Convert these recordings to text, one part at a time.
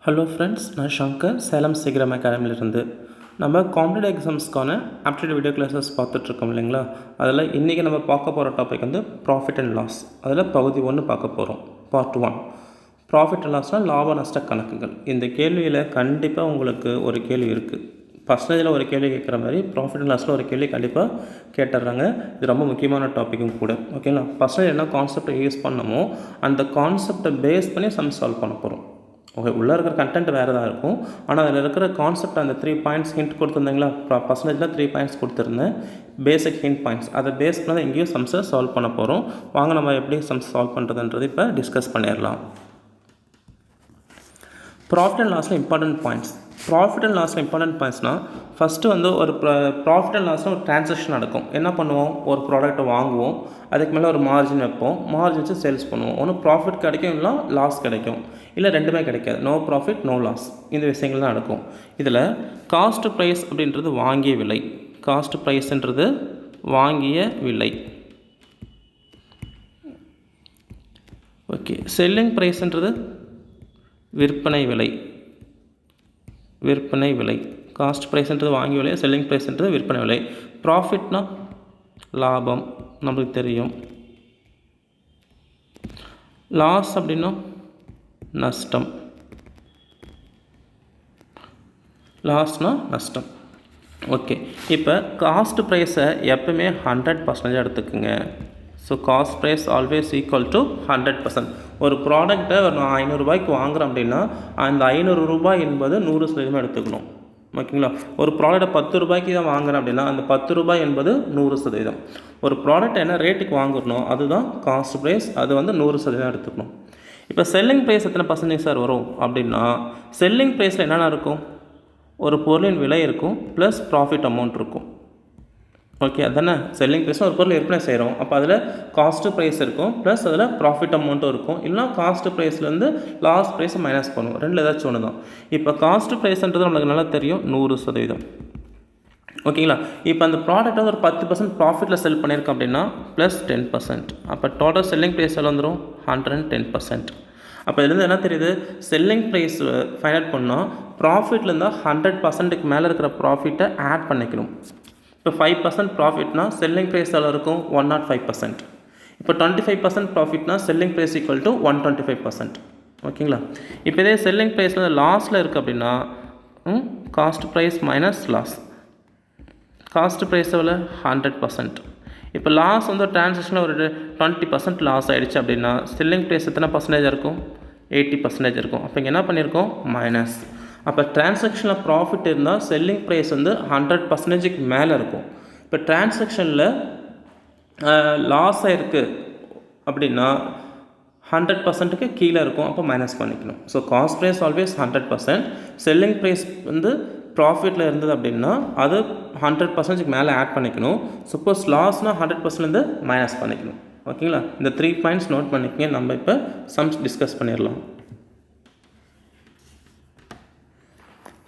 Hello friends, நான் ஷங்கர், சேலம் சீக்கிரம் அகாடமிலிருந்து. நம்ம காம்படிட்டிவ் எக்ஸாம்ஸ்க்கான ஆப்டிடியூட் வீடியோ கிளாஸஸ் பார்த்துட்ருக்கோம் இல்லைங்களா. அதில் இன்றைக்கி நம்ம பார்க்க போகிற டாபிக் வந்து ப்ராஃபிட் அண்ட் லாஸ். அதில் பகுதி 1 பார்க்க போகிறோம். பார்ட் 1 ப்ராஃபிட் அண்ட் லாஸ்னால் லாப நஷ்ட கணக்குகள். இந்த கேள்வியில் கண்டிப்பாக உங்களுக்கு ஒரு கேள்வி இருக்குது. பர்சன்டேஜில் ஒரு கேள்வி கேட்குற மாதிரி ப்ராஃபிட் அண்ட் லாஸில் ஒரு கேள்வி கண்டிப்பாக கேட்டுடுறாங்க. இது ரொம்ப முக்கியமான டாப்பிக்கும் கூட. ஓகேங்களா. பர்சன்டேஜ் என்ன கான்செப்டை யூஸ் பண்ணமோ அந்த கான்செப்டை பேஸ் பண்ணி சம் சால்வ் பண்ண போகிறோம். ஓகே, உள்ளே இருக்கிற கண்டென்ட் வேறு தான் இருக்கும். ஆனால் அதில் இருக்கிற கான்செப்ட் அந்த 3 பாயிண்ட்ஸ் ஹிண்ட் கொடுத்துருந்தீங்களா. பர்சன்டேஜில் 3 பாயிண்ட்ஸ் கொடுத்துருந்தேன், பேசிக் ஹிண்ட் பாயிண்ட்ஸ். அதை பேஸ் பண்ணி தான் எங்கேயும் சம்ஸை சால்வ் பண்ண போகிறோம். வாங்க நம்ம எப்படி சம்ஸ் சால்வ் பண்ணுறதுன்றது இப்போ டிஸ்கஸ் பண்ணிடலாம். ப்ராஃபிட் அண்ட் லாஸில் இம்பார்ட்டன்ட் பாயிண்ட்ஸ். ப்ராஃபிட் அண்ட் லாஸில் இம்பார்ட்டன்ட் பாயிண்ட்ஸ்னால் ஃபஸ்ட்டு வந்து ஒரு ப்ராஃபிட் அண்ட் லாஸில் ஒரு ட்ரான்சாக்ஷன் நடக்கும். என்ன பண்ணுவோம், ஒரு ப்ராடக்ட்டை வாங்குவோம், அதுக்கு மேலே ஒரு மார்ஜின் வைப்போம், மார்ஜின் வச்சு சேல்ஸ் பண்ணுவோம். ஒன்று ப்ராஃபிட் கிடைக்கும், இல்லை லாஸ் கிடைக்கும், இல்லை ரெண்டுமே கிடைக்காது. நோ ப்ராஃபிட் நோ லாஸ், இந்த விஷயங்கள் தான் நடக்கும். இதில் காஸ்ட் ப்ரைஸ் அப்படின்றது வாங்கிய விலை. காஸ்ட் ப்ரைஸ்ன்றது வாங்கிய விலை. ஓகே, செல்லிங் ப்ரைஸ்ன்றது விற்பனை விலை. விற்பனை விலை. காஸ்ட் ப்ரைஸ்ன்றது வாங்கிய விலை, செல்லிங் ப்ரைஸ்ன்றது விற்பனை விலை. ப்ராஃபிட்னா லாபம், நம்மளுக்கு தெரியும். லாஸ் அப்படின்னா நஷ்டம். லாஸ்னா நஷ்டம். ஓகே, இப்போ காஸ்ட் ப்ரைஸை எப்பவுமே 100% எடுத்துக்குங்க. So cost price always equal to 100%. ஒரு ப்ராடக்டை நான் 500 ரூபாய்க்கு வாங்குகிறேன் அப்படின்னா அந்த 500 ரூபாய் என்பது 100% எடுத்துக்கணும். ஓகேங்களா. ஒரு ப்ராடக்டை 10 ரூபாய்க்கு தான் வாங்குகிறேன் அப்படின்னா அந்த 10 ரூபாய் என்பது 100%. ஒரு ப்ராடக்ட் என்ன ரேட்டுக்கு வாங்குறணும் அதுதான் காஸ்ட் ப்ரைஸ், அது வந்து 100% எடுத்துக்கணும். இப்போ செல்லிங் ப்ரைஸ் எத்தனை பர்சன்டேஜ் சார் வரும் அப்படின்னா, செல்லிங் ப்ரைஸில் என்னென்ன இருக்கும், ஒரு பொருளின் விலை இருக்கும் ப்ளஸ் ப்ராஃபிட் அமௌண்ட் இருக்கும். ஓகே, அதுதானே செல்லிங் ப்ரைஸும் ஒரு பொருள் விற்பனை செய்கிறோம். அப்போ அதில் காஸ்ட்டு ப்ரைஸ் இருக்கும் ப்ளஸ் அதில் ப்ராஃபிட் அமௌண்ட்டும் இருக்கும். இல்லைனா காஸ்ட் ப்ரைஸ்லேருந்து லாஸ் ப்ரைஸை மைனஸ் பண்ணுவோம். ரெண்டில் ஏதாச்சும் ஒன்று தான். இப்போ காஸ்ட் ப்ரைஸ்ன்றது நம்மளுக்கு நல்லா தெரியும், 100%. ஓகேங்களா. இப்போ அந்த ப்ராடக்ட்டை ஒரு 10% ப்ராஃபிட்டில் செல் பண்ணியிருக்கோம் அப்படின்னா ப்ளஸ் 10%. அப்போ டோட்டல் செல்லிங் ப்ரைஸ் எவ்வளோ வந்துடும், 110%. அப்போ இதுலேருந்து என்ன தெரியுது, செல்லிங் ப்ரைஸ் ஃபைண்ட் அவுட் பண்ணால் ப்ராஃபிட்லேருந்தால் 100%க்கு மேலே இருக்கிற ப்ராஃபிட்டை ஆட் பண்ணிக்கணும். இப்போ 5% ப்ராஃபிட்னா செல்லிங் ப்ரைஸ் எவ்வளோ இருக்கும், 105%. இப்போ 25% ப்ராஃபிட்னா செல்லிங் ப்ரைஸ் ஈக்குவல் டு 125%. ஓகேங்களா. இப்போ இதே செல்லிங் ப்ரைஸில் லாஸில் இருக்குது அப்படின்னா cost price minus loss. Cost price எவ்வளோ, 100%. இப்போ லாஸ் வந்து டிரான்சாக்ஷனில் ஒரு 20% லாஸ் ஆகிடுச்சு அப்படின்னா செல்லிங் ப்ரைஸ் எத்தனை பர்சன்டேஜ் இருக்கும், 80% இருக்கும். அப்போ இங்கே என்ன பண்ணியிருக்கோம், மைனஸ். அப்போ டிரான்சாக்ஷனில் ப்ராஃபிட் இருந்தால் செல்லிங் ப்ரைஸ் வந்து 100%க்கு மேலே இருக்கும். இப்போ டிரான்சாக்ஷனில் லாஸ் ஆகிருக்கு அப்படின்னா 100%க்கு கீழே இருக்கும். அப்போ மைனஸ் பண்ணிக்கணும். So cost price always 100%. Selling price வந்து ப்ராஃபிட்டில் இருந்தது அப்படின்னா அது 100%க்கு மேலே ஆட் பண்ணிக்கணும். சப்போஸ் லாஸ்னால் 100%லேருந்து மைனஸ் பண்ணிக்கணும். ஓகேங்களா. இந்த 3 பாயிண்ட்ஸ் நோட் பண்ணிக்கங்க. நம்ம இப்போ சம்ஸ் டிஸ்கஸ் பண்ணிடலாம்.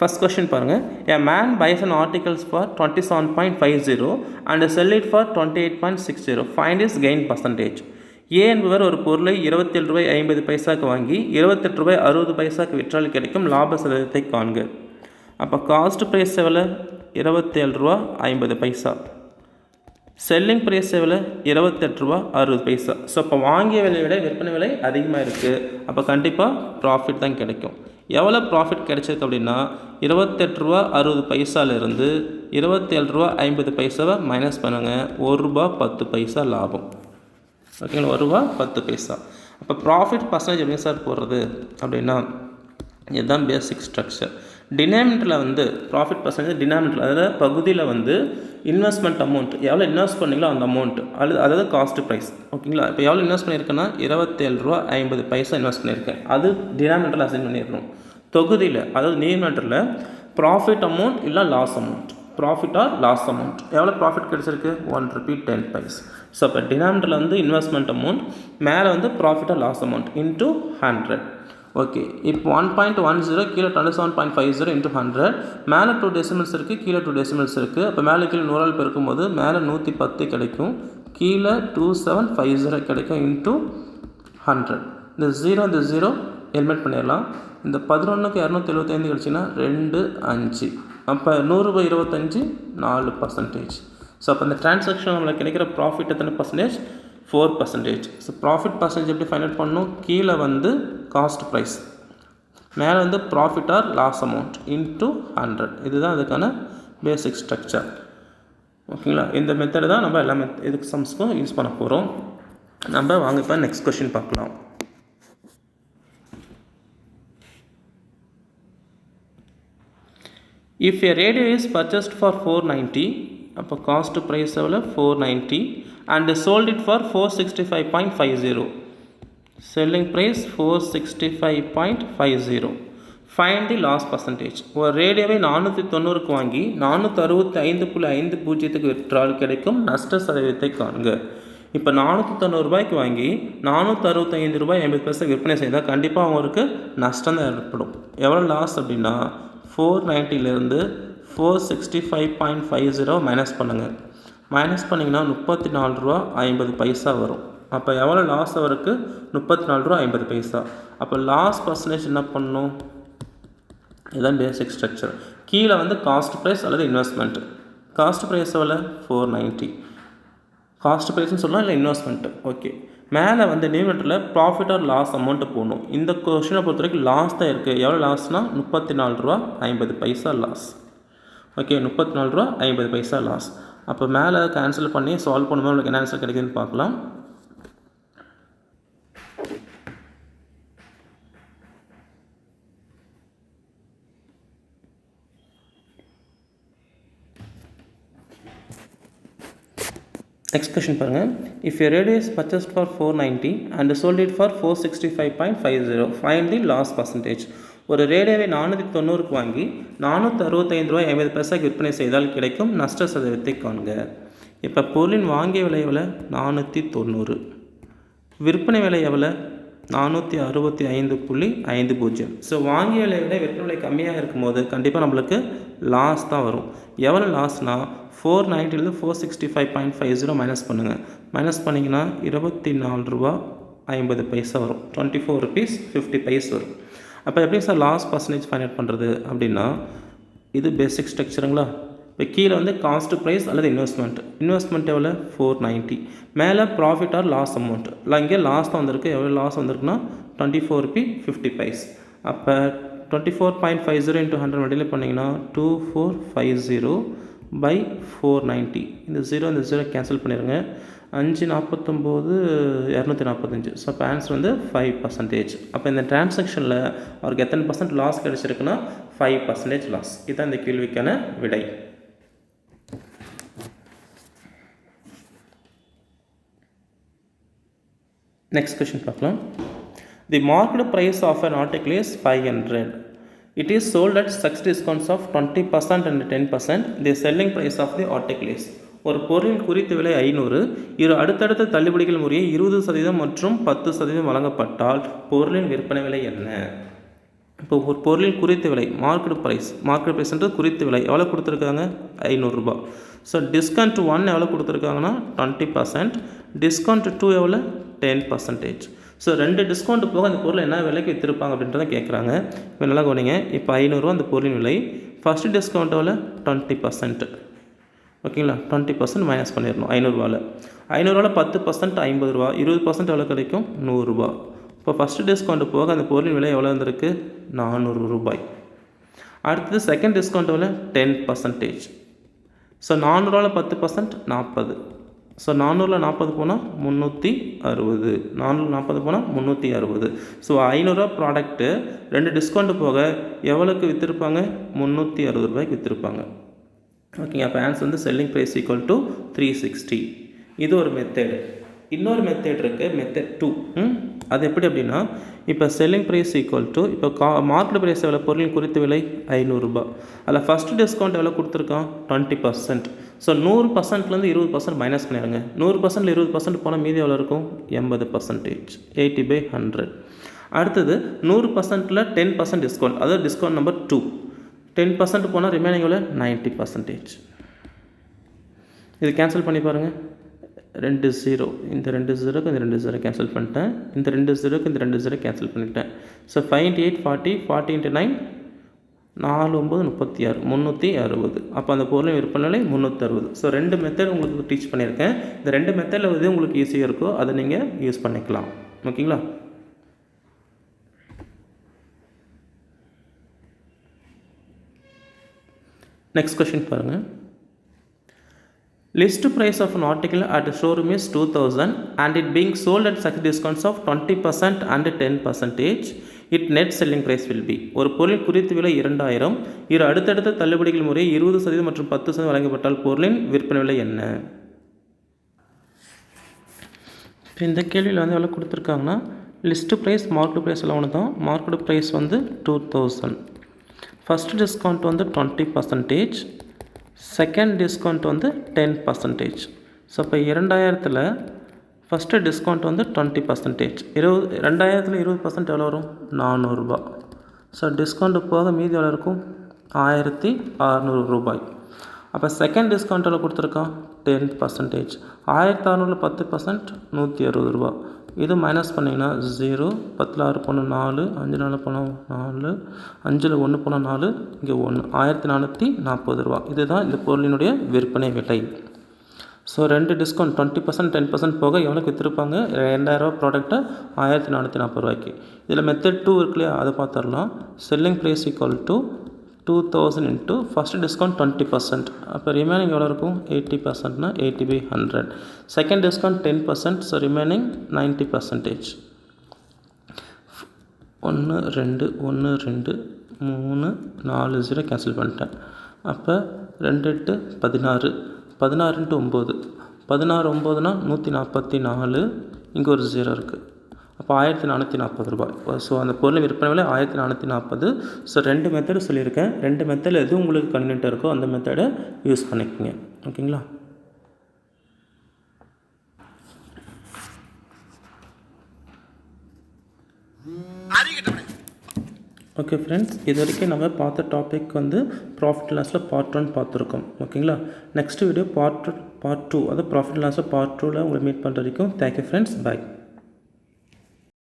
First question பாருங்கள். A man buys an articles for 27.50 and sell it for 28.60. Find his gain percentage. A என்பவர் ஒரு பொருளை 27 ரூபாய் 50 பைசாக்கு வாங்கி 28 ரூபாய் 60 பைசாக்கு விற்றால் கிடைக்கும் லாப சதவீதத்தை காண்க. அப்போ காஸ்ட் ப்ரைஸ் எவ்வளோ, 27 ரூபா 50 பைசா. செல்லிங் ப்ரைஸ் எவ்வளோ, 28 ரூபா 60 பைசா. ஸோ அப்போ வாங்கிய விலையை விட விற்பனை விலை அதிகமாக இருக்குது. அப்போ கண்டிப்பாக ப்ராஃபிட் தான் கிடைக்கும். எவ்வளோ ப்ராஃபிட் கிடைச்சிருக்கு அப்படின்னா 28 ரூபா 60 பைசாலேருந்து 27 ரூபா 50 பைசாவை மைனஸ் பண்ணுங்கள், 1 ரூபா 10 பைசா லாபம். ஓகேங்களா, 1 ரூபா 10 பைசா. அப்போ ப்ராஃபிட் பர்சன்டேஜ் எப்படி சார் போடுறது அப்படின்னா இதுதான் பேசிக் ஸ்ட்ரக்சர். டினாமினேட்டரில் வந்து ப்ராஃபிட் பர்சன்டேஜ் டினாமினேட்டர், அதில் பகுதியில் வந்து இன்வெஸ்ட்மெண்ட் அமௌண்ட் எவ்வளோ இன்வெஸ்ட் பண்ணிங்களோ அந்த அமௌண்ட் அதாவது காஸ்ட் ப்ரைஸ். ஓகேங்களா. இப்போ எவ்வளோ இன்வெஸ்ட் பண்ணியிருக்கேன்னா 27 ரூபா 50 பைசா இன்வெஸ்ட் பண்ணியிருக்கேன். அது டினாமினேட்டரில் அசைன் பண்ணிடணும். தொகுதியில் அதாவது நியூமரேட்டரில் ப்ராஃபிட் அமௌண்ட் இல்லை loss amount, profit or loss amount எவ்வளோ ப்ராஃபிட் கிடைச்சிருக்கு, 1 ரூபி 10 பைஸ். ஸோ அப்போ டினாமினேட்டரில் வந்து இன்வெஸ்ட்மெண்ட் அமௌண்ட், மேலே வந்து profit or loss amount into 100. Okay, இப்போ 1.10 கீழே 27.50 இன்ட்டு 100. மேலே 2 டெசிமல்ஸ் இருக்குது, கீழே 2 டெசிமல்ஸ் இருக்குது. அப்போ மேலே கீழே 100 பெருக்கும் போது மேலே 110 கிடைக்கும், கீழே 2750 கிடைக்கும் இன்ட்டு 100. இந்த 0 இந்த 0 எலிமினேட் பண்ணிடலாம். இந்த 11க்கு 275 கழிச்சிங்கன்னா 2 5. அப்போ 100/25 4%. ஸோ அப்போ இந்த டிரான்சாக்ஷன் நம்மளுக்கு கிடைக்கிற ப்ராஃபிட் எத்தனை பர்சன்டேஜ்? 4%. ஸோ ப்ராஃபிட் பர்சன்டேஜ் எப்படி ஃபைண்ட் அவுட் பண்ணணும்? கீழே வந்து காஸ்ட் ப்ரைஸ், மேலே வந்து profit or loss amount into 100. இதுதான் அதுக்கான பேசிக் ஸ்ட்ரக்சர். ஓகேங்களா? இந்த மெத்தடு தான் நம்ம எல்லா இதுக்கு சம்ஸ்க்கும் யூஸ் பண்ண போகிறோம். நம்ம வாங்க இப்போ நெக்ஸ்ட் கொஸ்டின் பார்க்கலாம். If a radio is purchased for 490, அப்போ காஸ்ட் ப்ரைஸ் எவ்வளோ? 490 and sold it for 465.50. Selling price 465.50. Find the loss percentage. ஒரு ரேடியோவை 490க்கு வாங்கி 465.50 விற்றால் கிடைக்கும் நஷ்ட சதவீதத்தை காண்க. இப்போ 490 ரூபாய்க்கு வாங்கி 465 ரூபாய் 80 விற்பனை செய்தால் கண்டிப்பாக அவங்களுக்கு நஷ்டம் தான் ஏற்படும். எவ்வளோ லாஸ் அப்படின்னா 490லேருந்து 465.50 மைனஸ் பண்ணுங்கள். மைனஸ் பண்ணிங்கன்னா 34 ரூபா 50 பைசா வரும். அப்போ எவ்வளோ லாஸ் அவருக்கு? 34 ரூபா 50 பைசா. அப்போ லாஸ் பர்சன்டேஜ் என்ன பண்ணணும்? இதுதான் பேசிக் ஸ்ட்ரக்சர். கீழே வந்து காஸ்ட் ப்ரைஸ் அல்லது இன்வெஸ்ட்மெண்ட்டு. காஸ்ட் ப்ரைஸ் எவ்வளோ? 490. காஸ்ட் ப்ரைஸ்னு சொல்லலாம், இல்லை இன்வெஸ்ட்மெண்ட்டு. ஓகே. மேலே வந்து நியூமரேட்டரில் ப்ராஃபிட் ஆர் லாஸ் அமௌண்ட்டு போடணும். இந்த கொஸ்டினை பொறுத்த வரைக்கும் லாஸ் தான் இருக்குது. எவ்வளோ லாஸ்னால் 34 ரூபா 50 பைசா லாஸ். ஓகே, 34 ரூபா 50 பைசா லாஸ். அப்போ மேலே கேன்சல் பண்ணி சால்வ் பண்ணும்போது உங்களுக்கு என்ன ஆன்சர் கிடைக்குதுன்னு பார்க்கலாம். நெக்ஸ்ட் கொஷின் பாருங்கள். If a radio is purchased for 490 and sold it for 465.50, find the loss percentage. ஒரு ரேடியோவை 490க்கு வாங்கி 465 ரூபாய் 50 பைசாக்கு விற்பனை செய்தால் கிடைக்கும் நஷ்ட சதவீதத்தை காண்க. இப்போ பொருளின் வாங்கிய விலை எவ்வளோ? 490. விற்பனை விலை எவ்வளோ? 465.50. ஸோ வாங்கிய விலையை விட விற்பனை விலை கம்மியாக இருக்கும்போது கண்டிப்பாக நம்மளுக்கு லாஸ் தான் வரும். எவ்வளோ லாஸ்னால் 490லேருந்து 465.50 மைனஸ் பண்ணுங்கள். மைனஸ் பண்ணிங்கன்னா 24 ரூபா 50 பைசா வரும். 24 rupees 50 பைஸ் வரும். அப்போ எப்படி sir loss percentage find out பண்ணுறது அப்படின்னா, இது பேசிக் ஸ்ட்ரக்சருங்களா. இப்போ கீழே வந்து காஸ்ட் ப்ரைஸ் அல்லது இன்வெஸ்ட்மெண்ட் எவ்வளோ? 490. மேலே ப்ராஃபிட் ஆர் லாஸ் அமௌண்ட். இல்லை இங்கே லாஸ் தான் வந்திருக்கு. எவ்வளோ லாஸ் வந்திருக்குன்னா 24 rupees 50 பைஸ். அப்போ 24.50 × 100 மல்டிப்ளை பண்ணிங்கன்னா 2450/490. இந்த 0 கேன்சல் பண்ணிடுங்க. 549 245. ஸோ அப்போ ஆன்சர் வந்து 5%. அப்போ இந்த டிரான்சாக்ஷனில் அவருக்கு எத்தனை பர்சன்ட் லாஸ் கிடச்சிருக்குன்னா 5% லாஸ். இதுதான் இந்த கேள்விக்கான விடை. நெக்ஸ்ட் கொஷின் பார்க்கலாம். The market price of an article is 500. It is sold at such discounts of 20% and 10%. The selling price of the article is. ஒரு பொருளின் குறித்த விலை 500. இரு அடுத்தடுத்த தள்ளுபடிகள் முறையே 20% மற்றும் 10% வழங்கப்பட்டால் பொருளின் விற்பனை விலை என்ன? இப்போ ஒரு பொருளின் குறித்த விலை மார்க்கெட் ப்ரைஸ்ன்றது குறித்த விலை எவ்வளோ கொடுத்துருக்காங்க? 500 ரூபா. ஸோ டிஸ்கவுண்ட் 1 எவ்வளோ கொடுத்துருக்காங்கன்னா 20%. டிஸ்கவுண்ட் 2 எவ்வளோ? 10%. ஸோ 2 டிஸ்கவுண்ட் போக அந்த பொருள் என்ன விலைக்கு விற்றுருப்பாங்க அப்படின்றத கேட்குறாங்க. இப்போ நல்லா கவனிங்க. இப்போ 500 ரூபா அந்த பொருளின் விலை. ஃபஸ்ட்டு டிஸ்கவுண்ட் எவ்வளோ? 20%. ஓகேங்களா? 20% மைனஸ் பண்ணிடணும் 500 ரூபாவில். 500 ரூபாவில் 10% 50 ரூபா. 20% எவ்வளோ கிடைக்கும்? 100 ரூபா. இப்போ ஃபஸ்ட்டு டிஸ்கவுண்ட் போக அந்த பொருளின் விலை எவ்வளோ இருந்திருக்கு? 400 ரூபாய். அடுத்தது செகண்ட் டிஸ்கவுண்ட் எவ்வளோ? 10%. ஸோ 400 ரூபாவில் 10% 40. ஸோ 400ல் 40 போனால் 360. 440 போனால் 360. ஸோ 500 ரூபா ப்ராடக்ட்டு 2 டிஸ்கவுண்ட் போக எவ்வளோக்கு விற்றுருப்பாங்க? 360 ரூபாய்க்கு விற்றுருப்பாங்க. ஓகேங்க. அப்போ ஆன்சர் வந்து செல்லிங் ப்ரைஸ் ஈக்குவல் டு 360. இது ஒரு மெத்தேடு. இன்னொரு மெத்தேட் இருக்குது, மெத்தட் 2. அது எப்படி அப்படின்னா, இப்போ செல்லிங் ப்ரைஸ் ஈக்குவல் டு இப்போ மார்க்கெட் ப்ரைஸ் எவ்வளோ? பொருளின் குறித்த விலை 500 ரூபா. அதில் ஃபஸ்ட்டு டிஸ்கவுண்ட் எவ்வளோ கொடுத்துருக்கான்? 20%. ஸோ 100%லேருந்து 20% மைனஸ் பண்ணிடுங்க. 100%ல் 20% போனால் மீதி எவ்வளோ இருக்கும்? 80%. 80/100. அடுத்தது 100%ல் 10% டிஸ்கவுண்ட், அதாவது டிஸ்கவுண்ட் நம்பர் 2. 10% போனால் ரிமைனிங் எவ்வளோ? 90%. இது கேன்சல் பண்ணி பாருங்கள். 2 0, இந்த 2 0க்கு இந்த 2 0 கேன்சல் பண்ணிட்டேன், இந்த 2 0க்கு இந்த 2 0 கேன்சல் பண்ணிட்டேன். ஸோ 5 × 8 40, 40 × 9 4 9 36, 360. அப்போ அந்த பொருளின் விற்பனை விலை 360. ஸோ 2 மெத்தட் உங்களுக்கு டீச் பண்ணியிருக்கேன். இந்த 2 மெத்தடில் எது உங்களுக்கு ஈஸியாக இருக்கோ அதை நீங்கள் யூஸ் பண்ணிக்கலாம். ஓகேங்களா? நெக்ஸ்ட் கொஷின் பாருங்கள். List price of an article at a showroom is 2000 and it being sold at such discounts of 20% and 10%, it net selling price will be. ஒரு பொருளின் குறித்த விலை 2000, இரு அடுத்தடுத்த தள்ளுபடிகள் முறை 20% மற்றும் 10% வழங்கப்பட்டால் பொருளின் விற்பனை விலை என்ன? இப்போ இந்த கேள்வியில் வந்து எவ்வளோ கொடுத்துருக்காங்கன்னா, லிஸ்ட்டு ப்ரைஸ் மார்க்கெட் ப்ரைஸ் எல்லாம் ஒன்று தான். மார்க்கெட் ப்ரைஸ் வந்து 2000, ஃபஸ்ட்டு டிஸ்கவுண்ட் வந்து 20%, செகண்ட் டிஸ்கவுண்ட் வந்து 10%. ஸோ இப்போ 2000ல் ஃபஸ்ட்டு டிஸ்கவுண்ட் வந்து 20%. 2000ல் 20% எவ்வளோ வரும்? 400 ரூபா. ஸோ டிஸ்கவுண்ட்டு போக மீதி எவ்வளோ இருக்கும்? 1600 ரூபாய். அப்போ செகண்ட் டிஸ்கவுண்ட் எவ்வளோ கொடுத்துருக்கான்? 10%. 1600ல் 10% 160 ரூபா. இது மைனஸ் பண்ணிங்கன்னா 0, 10ல் 6 போனால் 4, 5 4 போனால் 4, 5ல் 1 போனால் 4, இங்கே 1, 1440 ரூபா. இதுதான் இந்த பொருளினுடைய விற்பனை விலை. ஸோ 2 டிஸ்கவுண்ட் 20% 10% போக எவ்வளோக்கு விற்றுருப்பாங்க? 2000 ரூபா ப்ராடக்ட்டை 1440 ரூபாய்க்கு. இதில் மெத்தட் 2 இருக்கு இல்லையா, அதை பார்த்துடலாம். Selling price equal to 2000 into first discount 20%. அப்போ ரிமைனிங் எவ்வளோ இருக்கும்? 80%னா 80/100. Second discount 10%, so remaining 90%. 1 2 1 2 3 4 0 cancel பண்ணிட்டேன். அப்போ 2 8 16, 16 × 9, 16 9னா 144, இங்கே ஒரு 0 இருக்குது. அப்போ 1440 ரூபாய். ஸோ அந்த பொருள் விற்பனை விலை 1440. ஸோ 2 மெத்தடு சொல்லியிருக்கேன். 2 மெத்தடில் எது உங்களுக்கு கன்வீனியன்ட்டாக இருக்கோ அந்த மெத்தடை யூஸ் பண்ணிக்கோங்க. ஓகேங்களா? ஓகே ஃப்ரெண்ட்ஸ், இது வரைக்கும் நம்ம பார்த்த டாபிக் வந்து ப்ராஃபிட் லாஸில் பார்ட் 1 பார்த்துருக்கோம். ஓகேங்களா? நெக்ஸ்ட் வீடியோ பார்ட் 2, அதாவது ப்ராஃபிட் லாஸில் பார்ட் 2ல் உங்களை மீட் பண்ணுற வரைக்கும் தேங்க்யூ ஃப்ரெண்ட்ஸ். பாய்.